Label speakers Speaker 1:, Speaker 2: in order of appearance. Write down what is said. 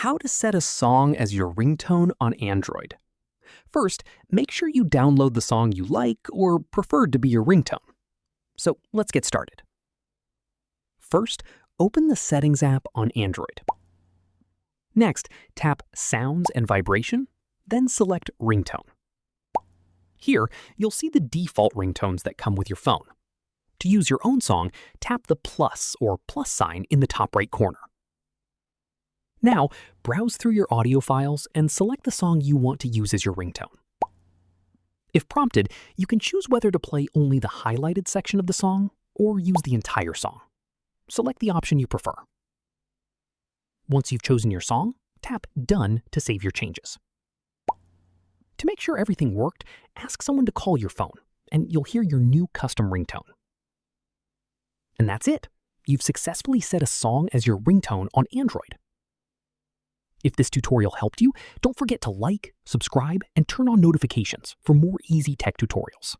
Speaker 1: How to set a song as your ringtone on Android. First, make sure you download the song you like or prefer to be your ringtone. So let's get started. First, open the Settings app on Android. Next, tap Sounds and Vibration, then select Ringtone. Here, you'll see the default ringtones that come with your phone. To use your own song, tap the plus or plus sign in the top right corner. Now, browse through your audio files and select the song you want to use as your ringtone. If prompted, you can choose whether to play only the highlighted section of the song or use the entire song. Select the option you prefer. Once you've chosen your song, tap Done to save your changes. To make sure everything worked, ask someone to call your phone, and you'll hear your new custom ringtone. And that's it. You've successfully set a song as your ringtone on Android. If this tutorial helped you, don't forget to like, subscribe, and turn on notifications for more easy tech tutorials.